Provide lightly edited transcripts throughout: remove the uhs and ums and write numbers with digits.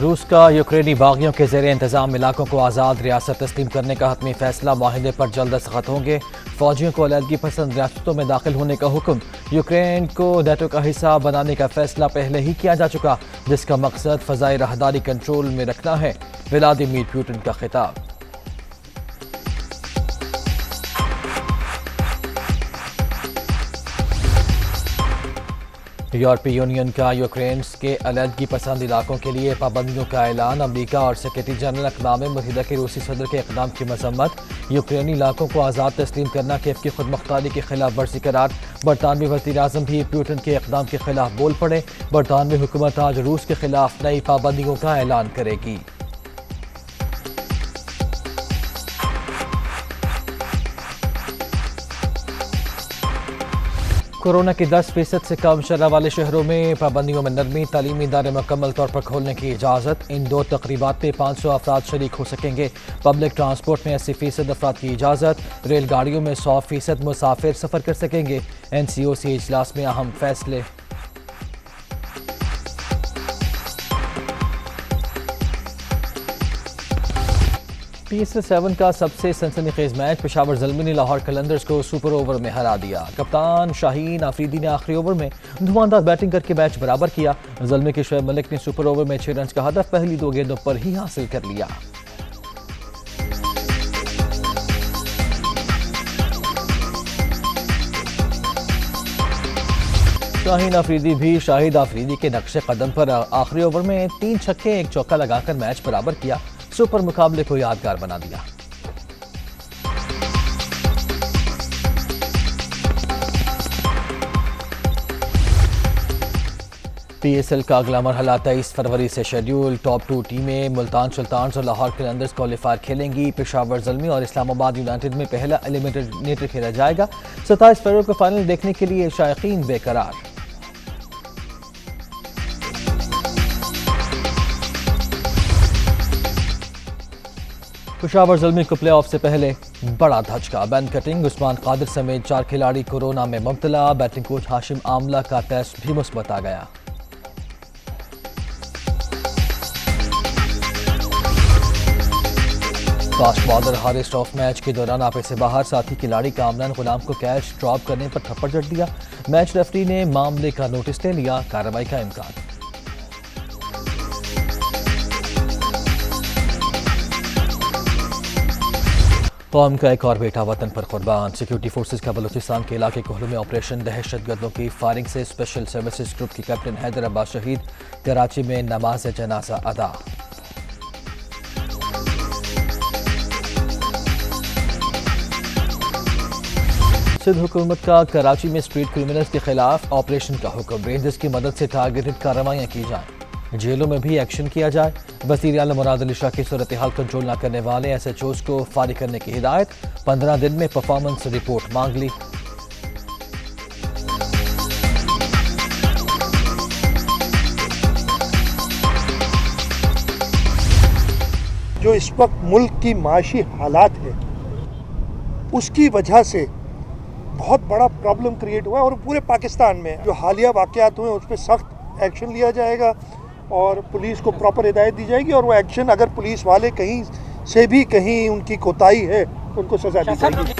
روس کا یوکرینی باغیوں کے زیر انتظام علاقوں کو آزاد ریاست تسلیم کرنے کا حتمی فیصلہ، معاہدے پر جلد دستخط ہوں گے۔ فوجیوں کو علیحدگی پسند ریاستوں میں داخل ہونے کا حکم۔ یوکرین کو نیٹو کا حصہ بنانے کا فیصلہ پہلے ہی کیا جا چکا، جس کا مقصد فضائی راہداری کنٹرول میں رکھنا ہے۔ ولادیمیر پوٹن کا خطاب۔ یورپی یونین کا یوکرین کے علیحدگی پسند علاقوں کے لیے پابندیوں کا اعلان۔ امریکہ اور سیکریٹری جنرل اقوام متحدہ کے روسی صدر کے اقدام کی مذمت۔ یوکرینی علاقوں کو آزاد تسلیم کرنا کیف کی خود مختاری کی خلاف ورزی قرار۔ برطانوی وزیر اعظم بھی پیوٹن کے اقدام کے خلاف بول پڑے۔ برطانوی حکومت آج روس کے خلاف نئی پابندیوں کا اعلان کرے گی۔ کورونا کی 10% سے کم شرح والے شہروں میں پابندیوں میں نرمی۔ تعلیمی ادارے مکمل طور پر کھولنے کی اجازت۔ ان دو تقریبات میں 500 افراد شریک ہو سکیں گے۔ پبلک ٹرانسپورٹ میں 80% افراد کی اجازت۔ ریل گاڑیوں میں 100% مسافر سفر کر سکیں گے۔ NCOC اجلاس میں اہم فیصلے۔ PSL 7 کا سب سے سنسنی خیز میچ، پشاور زلمی نے لاہور قلندرز کو سپر اوور میں ہرا دیا۔ کپتان شاہین آفریدی نے آخری اوور میں دھماندار بیٹنگ کر کے میچ برابر کیا۔ زلمی کے شعیب ملک نے سپر اوور میں 6 رنز کا ہدف پہلی 2 گیندوں پر ہی حاصل کر لیا۔ شاہین آفریدی بھی شاہد آفریدی کے نقش قدم پر آخری اوور میں 3 چھکے 1 چوکا لگا کر میچ برابر کیا۔ سپر مقابلے کو یادگار بنا دیا۔ PSL کا اگلا مرحلہ 23 فروری سے شیڈیول۔ ٹاپ 2 ٹیمیں ملتان سلطانز اور لاہور قلندرز کوالیفائر کھیلیں گی۔ پشاور زلمی اور اسلام آباد یونائیٹڈ میں پہلا ایلیمنیٹر کھیلا جائے گا۔ 27 فروری کو فائنل دیکھنے کے لیے شائقین بے قرار۔ پشاور زلمی کو پلے آف سے پہلے بڑا دھچکا۔ بین کٹنگ، عثمان قادر سمیت 4 کھلاڑی کورونا میں مبتلا۔ بیٹنگ کوچ ہاشم عاملہ کا ٹیسٹ بھی مثبت آ گیا۔ Fast bowler Haris tough match کے دوران آپے سے باہر، ساتھی کھلاڑی کامران غلام کو کیچ ڈراپ کرنے پر تھپڑ جڑ دیا۔ میچ ریفری نے معاملے کا نوٹس لے لیا، کارروائی کا امکان۔ قوم کا ایک اور بیٹا وطن پر قربان۔ سیکیورٹی فورسز کا بلوچستان کے علاقے کوہلو میں آپریشن، دہشت گردوں کی فائرنگ سے اسپیشل سروسز گروپ کی کیپٹن حیدر عباس شہید۔ کراچی میں نماز جنازہ ادا۔ سندھ حکومت کا کراچی میں اسٹریٹ کرمنلز کے خلاف آپریشن کا حکم۔ رینجرز کی مدد سے ٹارگیٹڈ کارروائیاں کی جائیں، جیلوں میں بھی ایکشن کیا جائے۔ وزیر اعلیٰ مراد علی شاہ کی صورتحال کنٹرول نہ کرنے والے SHOs کو فارغ کرنے کی ہدایت۔ 15 دن میں پرفارمنس رپورٹ مانگ لی۔ جو اس وقت ملک کی معاشی حالات ہے، اس کی وجہ سے بہت بڑا پرابلم کریٹ ہوا ہے، اور پورے پاکستان میں جو حالیہ واقعات ہوئے اس پہ سخت ایکشن لیا جائے گا، اور پولیس کو پراپر ہدایت دی جائے گی، اور وہ ایکشن اگر پولیس والے کہیں سے بھی کہیں ان کی کوتاہی ہے ان کو سزا دی جائے گی۔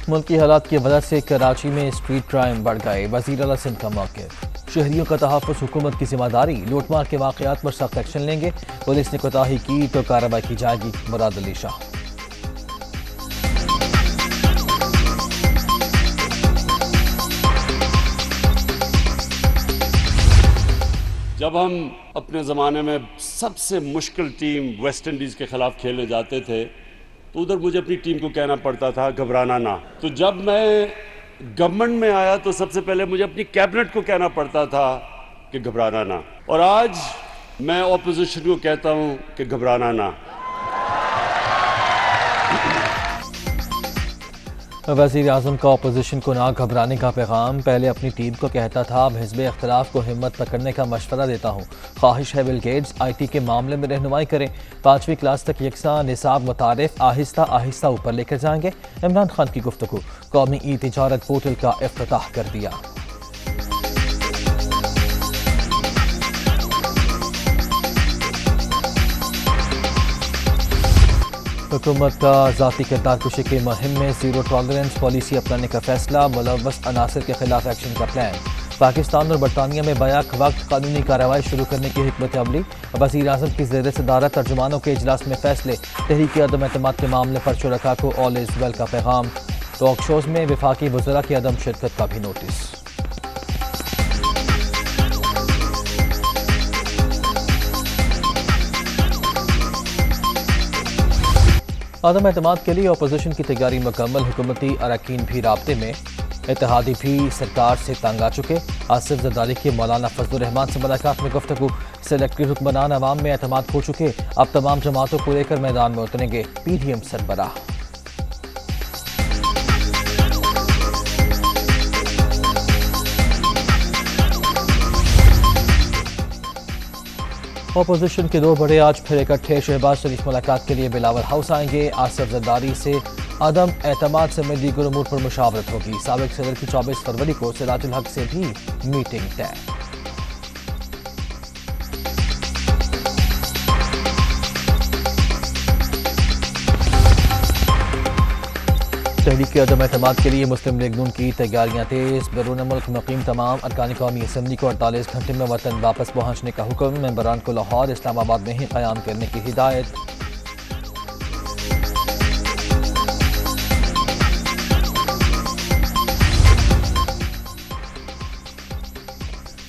ملکی حالات کی وجہ سے کراچی میں اسٹریٹ کرائم بڑھ گئے، وزیر اعلیٰ سندھ کا موقف۔ شہریوں کا تحفظ حکومت کی ذمہ داری، لوٹ مار کے واقعات پر سخت ایکشن لیں گے۔ پولیس نے کوتاہی کی تو کارروائی کی جائے گی، مراد علی شاہ۔ جب ہم اپنے زمانے میں سب سے مشکل ٹیم ویسٹ انڈیز کے خلاف کھیلنے جاتے تھے تو ادھر مجھے اپنی ٹیم کو کہنا پڑتا تھا گھبرانا نہ۔ تو جب میں گورنمنٹ میں آیا تو سب سے پہلے مجھے اپنی کیبنٹ کو کہنا پڑتا تھا کہ گھبرانا نہ، اور آج میں اپوزیشن کو کہتا ہوں کہ گھبرانا نہ۔ وزیر اعظم کا اپوزیشن کو نہ گھبرانے کا پیغام۔ پہلے اپنی ٹیم کو کہتا تھا، اب حزب اختلاف کو ہمت پکڑنے کا مشورہ دیتا ہوں۔ خواہش ہے بل گیٹس IT کے معاملے میں رہنمائی کریں۔ 5ویں کلاس تک یکساں نصاب متعارف آہستہ آہستہ اوپر لے کر جائیں گے۔ عمران خان کی گفتگو۔ قومی تجارت پورٹل کا افتتاح کر دیا۔ حکومت کا ذاتی کردار کشی کی مہم میں زیرو ٹالرنس پالیسی اپنانے کا فیصلہ، ملوث عناصر کے خلاف ایکشن کا پلان۔ پاکستان اور برطانیہ میں بیک وقت قانونی کارروائی شروع کرنے کی حکمت عملی، وزیر اعظم کی زیر صدارت ترجمانوں کے اجلاس میں فیصلے۔ تحریک عدم اعتماد کے معاملے پر شرکاء کو آل از ویل کا پیغام۔ ٹاک شوز میں وفاقی وزراء کی عدم شرکت کا بھی نوٹس۔ عدم اعتماد کے لیے اپوزیشن کی تیاری مکمل، حکومتی اراکین بھی رابطے میں، اتحادی بھی سرکار سے تنگ آ چکے۔ آصف زرداری کی مولانا فضل الرحمان سے ملاقات میں گفتگو، سلیکٹڈ حکمران عوام میں اعتماد کھو چکے، اب تمام جماعتوں کو لے کر میدان میں اتریں گے، پی ڈی ایم سربراہ۔ اپوزیشن کے دو بڑے آج پھر اکٹھے، شہباز شریف ملاقات کے لیے بلاول ہاؤس آئیں گے، آصف زرداری سے عدم اعتماد سمیت دیگر امور پر مشاورت ہوگی۔ سابق صدر کی 24 فروری کو سراج الحق سے بھی میٹنگ طے۔ تحریک عدم اعتماد کے لیے مسلم لیگ نون کی تیاریاں تیز، بیرون ملک مقیم تمام ارکان قومی اسمبلی کو 48 گھنٹے میں وطن واپس پہنچنے کا حکم، ممبران کو لاہور اسلام آباد میں ہی قیام کرنے کی ہدایت۔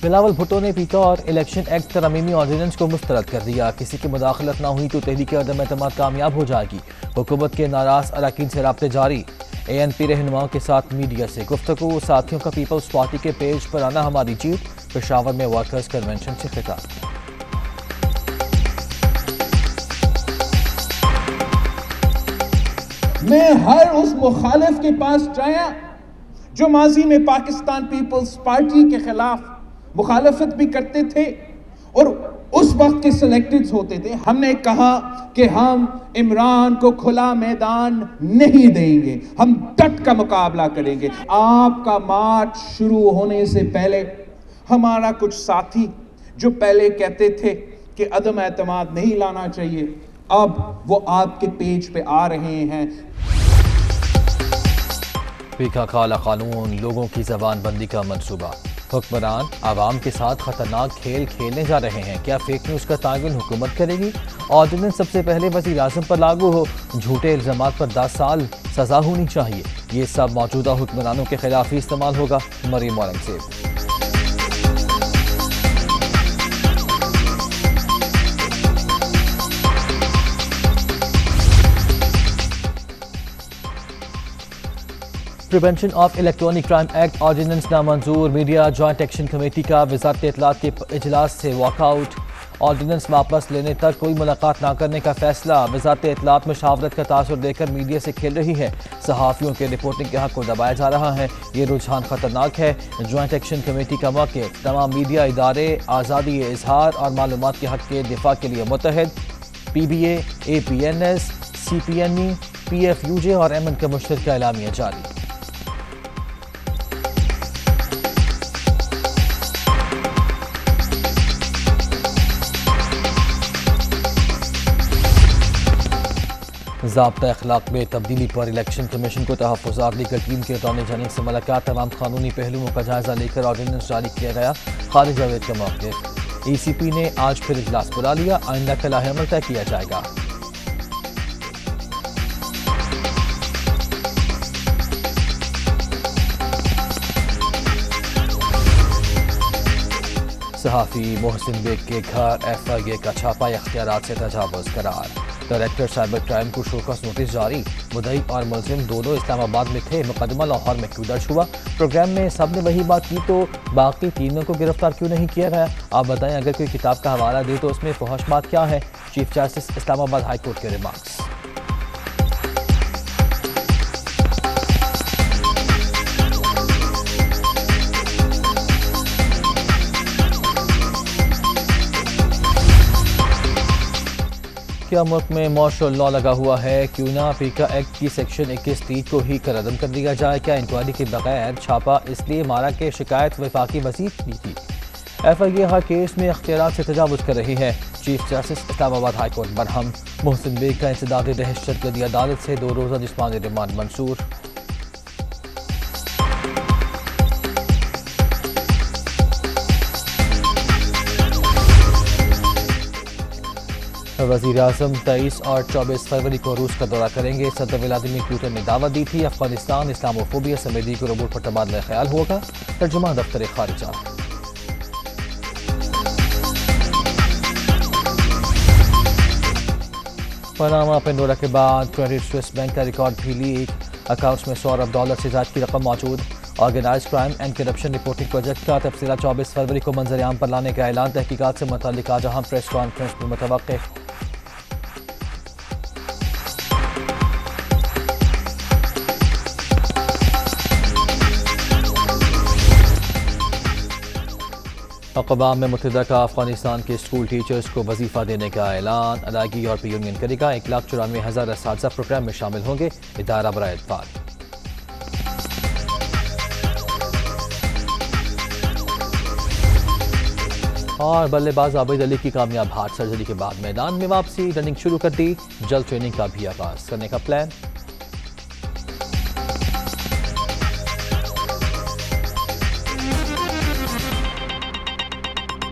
بلاول بھٹو نے پیکا اور الیکشن ایکٹ ترمیمی آرڈیننس کو مسترد کر دیا، کسی کی مداخلت نہ ہوئی تو تحریک عدم اعتماد کامیاب ہو جائے گی، حکومت کے ناراض اراکین سے رابطے جاری۔ اے این پی رہنماؤں کے ساتھ میڈیا سے گفتگو، ساتھیوں کا پیپلز پارٹی کے پیج پر آنا ہماری جیت، پشاور میں ورکرز کنونشن سے خطاب۔ میں ہر اس مخالف کے پاس جایا جو ماضی میں پاکستان پیپلز پارٹی کے خلاف مخالفت بھی کرتے تھے اور اس وقت کے سلیکٹڈز ہوتے تھے، ہم نے کہا کہ ہم عمران کو کھلا میدان نہیں دیں گے، ہم ڈٹ کا مقابلہ کریں گے۔ آپ کا مارچ شروع ہونے سے پہلے ہمارا کچھ ساتھی جو پہلے کہتے تھے کہ عدم اعتماد نہیں لانا چاہیے، اب وہ آپ کے پیج پہ آ رہے ہیں۔ پیکا کالا قانون، لوگوں کی زبان بندی کا منصوبہ، حکمران عوام کے ساتھ خطرناک کھیل کھیلنے جا رہے ہیں، کیا فیک نیوز کا تعین حکومت کرے گی؟ آرڈیننس سب سے پہلے وزیر اعظم پر لاگو ہو، جھوٹے الزامات پر 10 سال سزا ہونی چاہیے، یہ سب موجودہ حکمرانوں کے خلاف ہی استعمال ہوگا۔ Maryam Aurangzeb. Prevention of electronic crime act ordinance نامنظور، میڈیا جوائنٹ ایکشن کمیٹی کا وزارت اطلاعات کے اجلاس سے واک آؤٹ، آرڈیننس واپس لینے تک کوئی ملاقات نہ کرنے کا فیصلہ، وزارت اطلاعات مشاورت کا تاثر دے کر میڈیا سے کھیل رہی ہے، صحافیوں کے رپورٹنگ کے حق کو دبایا جا رہا ہے، یہ رجحان خطرناک ہے، جوائنٹ ایکشن کمیٹی کا موقف، تمام میڈیا ادارے آزادی اظہار اور معلومات کے حق کے دفاع کے لیے متحد، P B A, A P N S, C P N E, P F U J اور ایمن کا مشترکہ اعلامیہ جاری۔ ضابطہ اخلاق میں تبدیلی پر الیکشن کمیشن کو تحفظات، لیگل ٹیم کے اٹارنی جنرل سے ملاقات، تمام قانونی پہلوؤں کا جائزہ لے کر آرڈیننس جاری کیا گیا، خالد جاوید کا موقف، ای سی پی نے آج پھر اجلاس بلا لیا، آئندہ کا لائحہ عمل طے کیا جائے گا۔ صحافی محسن بیگ کے گھر ایف آئی اے کا چھاپا، اختیارات سے تجاوز قرار، ڈائریکٹر سائبر کرائم کو شوکاس نوٹس جاری، مدعی اور ملزم دونوں اسلام آباد میں تھے، مقدمہ لاہور میں کیوں درج ہوا؟ پروگرام میں سب نے وہی بات کی تو باقی تینوں کو گرفتار کیوں نہیں کیا گیا؟ آپ بتائیں، اگر کوئی کتاب کا حوالہ دے تو اس میں فحش بات کیا ہے؟ چیف جسٹس اسلام آباد ہائی کورٹ کے ریمارکس۔ کیا ملک میں مارشل لا لگا ہوا ہے؟ کیوں نہ پیکا ایکٹ کی سیکشن 21(3) کو ہی قلعدم کر دیا جائے؟ کیا انکوائری کے بغیر چھاپا اس لیے مارا کہ شکایت وفاقی وزیر کی تھی؟ ایف آئی اے ہر کیس میں اختیارات سے تجاوز کر رہی ہے، چیف جسٹس اسلام آباد ہائی کورٹ برہم۔ محسن بیگ کا انسداد دہشت گردی عدالت سے 2 روزہ جسمانی ریمانڈ منظور۔ وزیر اعظم 23 اور 24 فروری کو روس کا دورہ کریں گے۔ صدر ولادیمیر پوٹن نے دعوت دی تھی۔ افغانستان اسلاموفوبیا سمیتی کو ربوٹ پر تبادلہ خیال ہوگا۔ ترجمہ دفتر خارجہ۔ پاناما پینڈورا کے بعد کریڈٹ سوئس بینک کا ریکارڈ بھی لیک، اکاؤنٹس میں $100 ارب سے زائد کی رقم موجود۔ Organised crime and corruption reporting project کا تفصیلات 24 فروری کو منظر عام پر لانے کا اعلان۔ تحقیقات سے متعلق آج اہم پریس کانفرنس بھی متوقع۔ اقوام متحدہ کا افغانستان کے اسکول ٹیچرز کو وظیفہ دینے کا اعلان۔ ادائیگی یورپی یونین کرے گا۔ 1,94,000 اساتذہ پروگرام میں شامل ہوں گے۔ ادارہ برائے اطفال۔ اور بلے باز عابد علی کی کامیاب ہارٹ سرجری کے بعد میدان میں واپسی، رننگ شروع کر دی۔ جلد ٹریننگ کا بھی آغاز کرنے کا پلان۔